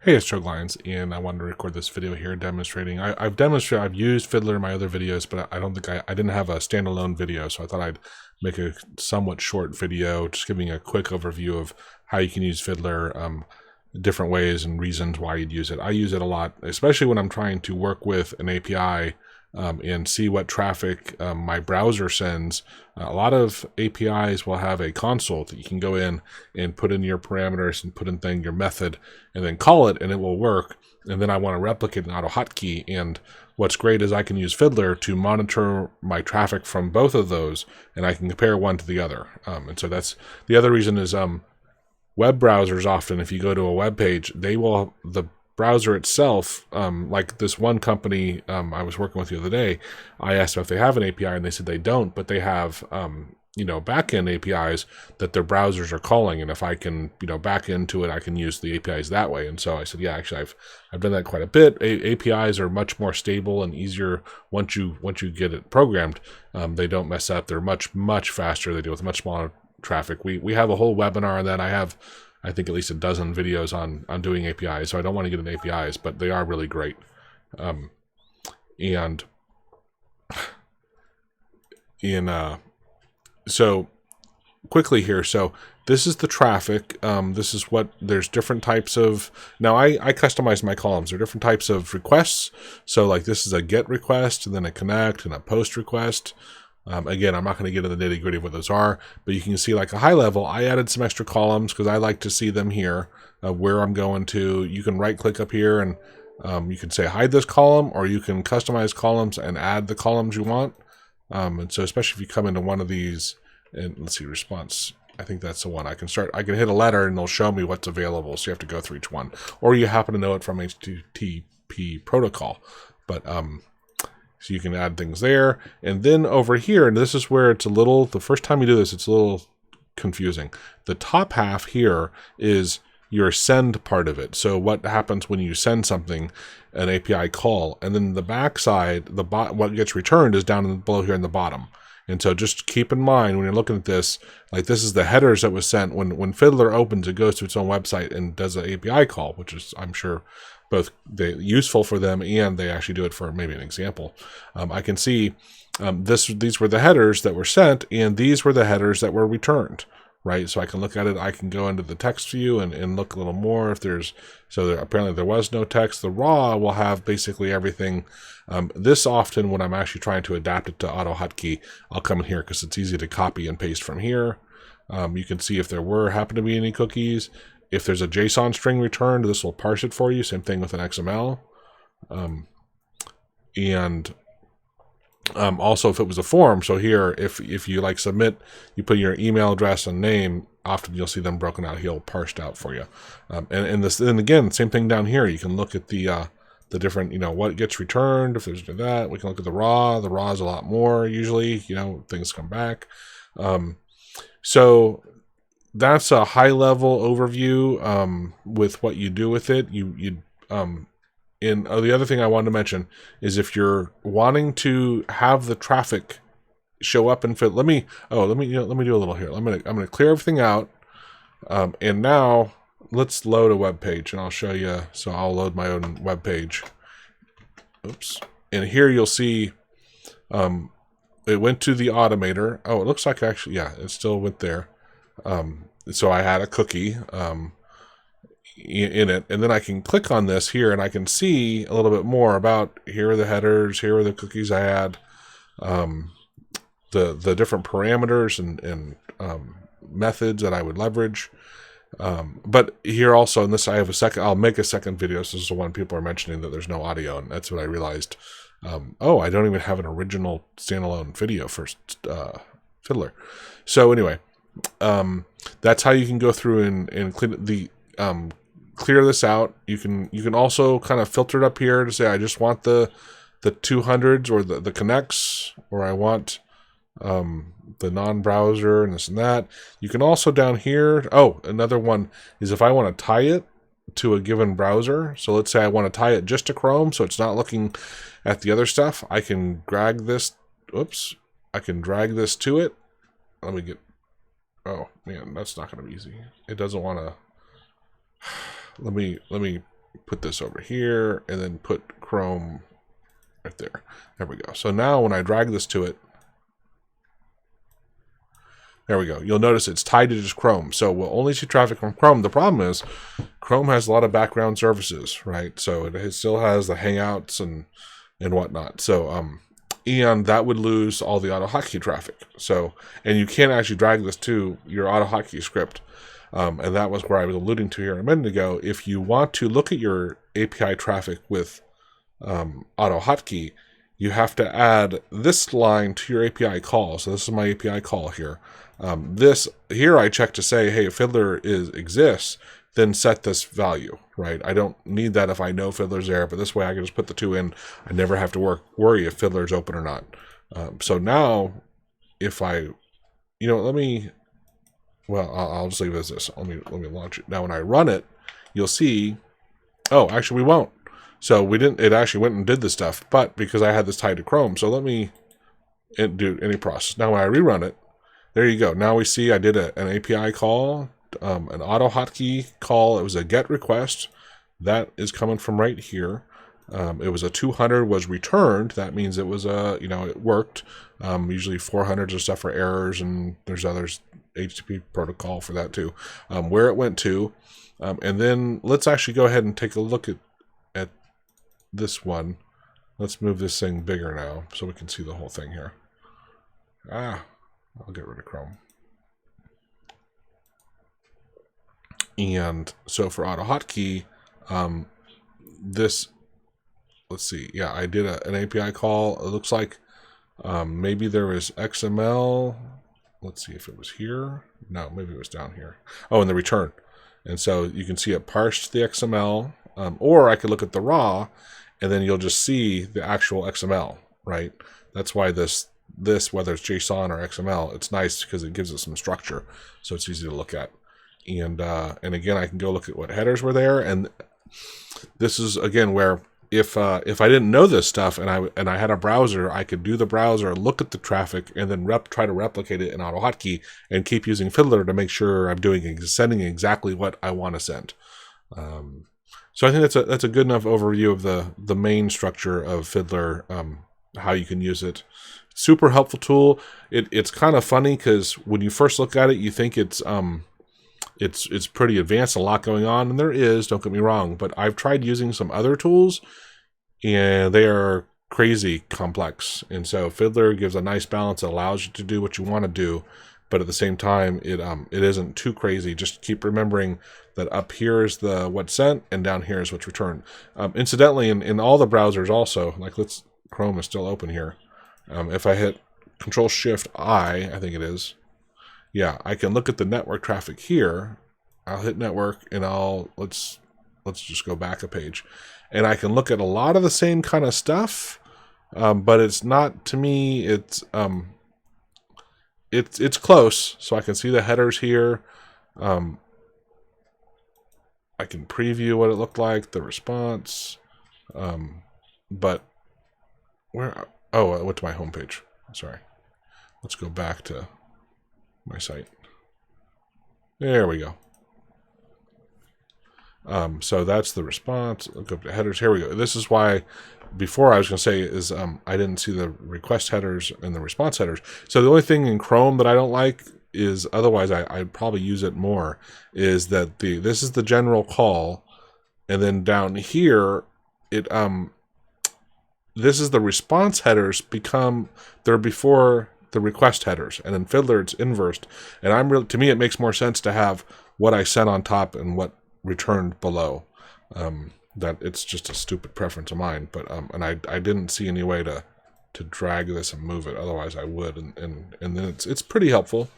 Hey, it's Choke Lions, and I wanted to record this video here demonstrating. I've used Fiddler in my other videos, but I don't think I didn't have a standalone video, so I thought I'd make a somewhat short video, just giving a quick overview of how you can use Fiddler, different ways and reasons why you'd use it. I use it a lot, especially when I'm trying to work with an API and see what traffic my browser sends. A lot of APIs will have a console that you can go in and put in your parameters and put in your method and then call it and it will work. And then I want to replicate an AutoHotkey. And what's great is I can use Fiddler to monitor my traffic from both of those, and I can compare one to the other. And so that's the other reason is web browsers often, if you go to a web page, the browser itself, like this one company I was working with the other day, I asked them if they have an API and they said they don't, but they have back-end APIs that their browsers are calling, and if I can back into it, I can use the APIs that way. And so I said, yeah, actually I've done that quite a bit. APIs are much more stable and easier once you get it programmed. They don't mess up. They're much faster. They deal with much smaller traffic. We have a whole webinar on that. I think at least a dozen videos on doing APIs, so I don't want to get into APIs, but they are really great. So quickly here, so this is the traffic. This is there's different types of, now I customize my columns. There are different types of requests. So like this is a GET request, and then a connect, and a POST request. Again, I'm not going to get into the nitty-gritty of what those are, but you can see like a high level, I added some extra columns because I like to see them here, where I'm going to. You can right-click up here and you can say hide this column, or you can customize columns and add the columns you want. And so especially if you come into one of these, and let's see, response, I think that's the one. I can hit a letter and it'll show me what's available, so you have to go through each one. Or you happen to know it from HTTP protocol. But so you can add things there. And then over here, and this is where it's the first time you do this, it's a little confusing. The top half here is your send part of it. So what happens when you send something, an API call, and then the back side, what gets returned is down below here in the bottom. And so just keep in mind when you're looking at this, like this is the headers that was sent. When Fiddler opens, it goes to its own website and does an API call, which is, I'm sure, both useful for them, and they actually do it for maybe an example. I can see these were the headers that were sent, and these were the headers that were returned, right? So I can look at it. I can go into the text view and look a little more if there's, apparently there was no text. The raw will have basically everything. This often when I'm actually trying to adapt it to AutoHotkey, I'll come in here because it's easy to copy and paste from here. You can see if there happen to be any cookies. If there's a JSON string returned, this will parse it for you. Same thing with an XML. Also, if it was a form, so here, if you like submit, you put your email address and name, often you'll see them broken out here, parsed out for you. And again, same thing down here. You can look at the different, what gets returned. If there's that, we can look at the raw. The raw is a lot more usually. Things come back. So that's a high-level overview with what you do with it. And the other thing I wanted to mention is if you're wanting to have the traffic show up and fit, let me do a little here. I'm gonna clear everything out, and now let's load a web page, and I'll show you. So I'll load my own web page. Oops, and here you'll see it went to the automator. Oh, it looks like actually, yeah, it still went there. So I had a cookie in it, and then I can click on this here and I can see a little bit more about, here are the headers, here are the cookies I had, the different parameters and methods that I would leverage. But here also in this, I'll make a second video. So this is the one people are mentioning that there's no audio, and that's what I realized. I don't even have an original standalone video for Fiddler. So anyway, that's how you can go through and clear this out. You can also kind of filter it up here to say I just want the 200s or the connects, or I want the non-browser and this and that. You can also down here, another one is if I want to tie it to a given browser. So let's say I want to tie it just to Chrome, so it's not looking at the other stuff. I can drag this. I can drag this to it. Let me get. Oh man, that's not going to be easy. It doesn't want to. Let me put this over here, and then put Chrome right there. There we go. So now when I drag this to it, there we go. You'll notice it's tied to just Chrome. So we'll only see traffic from Chrome. The problem is Chrome has a lot of background services, right? So it still has the Hangouts and whatnot. So and that would lose all the AutoHotkey traffic. So, and you can't actually drag this to your AutoHotkey script. And that was where I was alluding to here a minute ago. If you want to look at your API traffic with AutoHotkey, you have to add this line to your API call. So this is my API call here. This here I check to say, hey, if Fiddler exists, then set this value, right? I don't need that if I know Fiddler's there, but this way I can just put the 2 in. I never have to worry if Fiddler's open or not. So now, if I, I'll just leave it as this. Let me launch it. Now when I run it, you'll see, oh, actually we won't. So we didn't, it actually went and did this stuff, but because I had this tied to Chrome, so let me do any process. Now when I rerun it, there you go. Now we see I did an API call, an AutoHotkey call. It was a GET request. That is coming from right here. It was a 200 was returned. That means it was it worked. Usually 400s are stuff for errors, and there's others, HTTP protocol for that too. Where it went to, and then let's actually go ahead and take a look at this one. Let's move this thing bigger now so we can see the whole thing here. I'll get rid of Chrome. And so for AutoHotkey, let's see. Yeah, I did an API call. It looks like maybe there was XML. Let's see if it was here. No, maybe it was down here. Oh, and the return. And so you can see it parsed the XML, or I could look at the raw, and then you'll just see the actual XML, right? That's why this whether it's JSON or XML, it's nice because it gives it some structure, so it's easy to look at. And again, I can go look at what headers were there, and this is again where if I didn't know this stuff and I had a browser, I could do the browser, look at the traffic, and then try to replicate it in AutoHotkey and keep using Fiddler to make sure I'm sending exactly what I want to send. So I think that's a good enough overview of the main structure of Fiddler, how you can use it. Super helpful tool. It's kind of funny because when you first look at it, you think it's pretty advanced, a lot going on, and there is, don't get me wrong, but I've tried using some other tools and they are crazy complex. And so Fiddler gives a nice balance that allows you to do what you want to do, but at the same time it isn't too crazy. Just keep remembering that up here is what's sent and down here is what's returned. Incidentally, in all the browsers also, like Chrome is still open here. If I hit Control-Shift-I think it is, yeah, I can look at the network traffic here. I'll hit network and let's just go back a page, and I can look at a lot of the same kind of stuff, but it's not, to me, it's close. So I can see the headers here. I can preview what it looked like, the response, but where? Oh, I went to my home page. Sorry. Let's go back to my site. There we go. So that's the response. Look up to headers. Here we go. This is why before I was going to say is I didn't see the request headers and the response headers. So the only thing in Chrome that I don't like is, otherwise I'd probably use it more, is that this is the general call, and then down here this is the response headers they're before the request headers, and in Fiddler it's inversed. And to me it makes more sense to have what I sent on top and what returned below. That it's just a stupid preference of mine, but and I didn't see any way to drag this and move it. Otherwise I would, and then it's pretty helpful.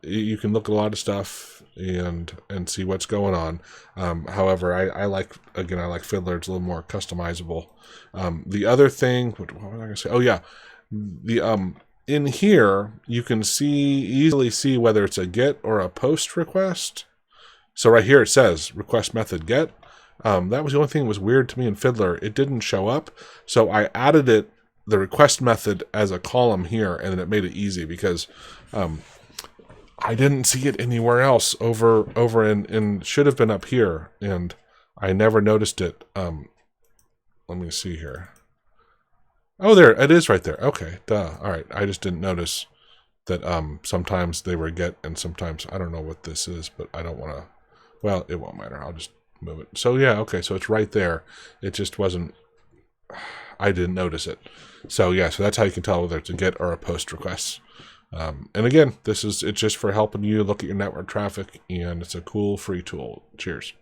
You can look at a lot of stuff and see what's going on. However, I like Fiddler. It's a little more customizable. The other thing, what was I going to say? Oh yeah, in here you can easily see whether it's a GET or a POST request. So right here it says request method GET. That was the only thing that was weird to me in Fiddler. It didn't show up, so I added the request method as a column here, and then it made it easy because I didn't see it anywhere else over and should have been up here. And I never noticed it. Let me see here. Oh, there it is right there. Okay, duh. All right, I just didn't notice that sometimes they were get and sometimes I don't know what this is, but I don't want to. Well, it won't matter. I'll just move it. So yeah, okay, so it's right there. It just wasn't. I didn't notice it. So yeah, so that's how you can tell whether it's a get or a post request. And again, it's just for helping you look at your network traffic, and it's a cool free tool. Cheers.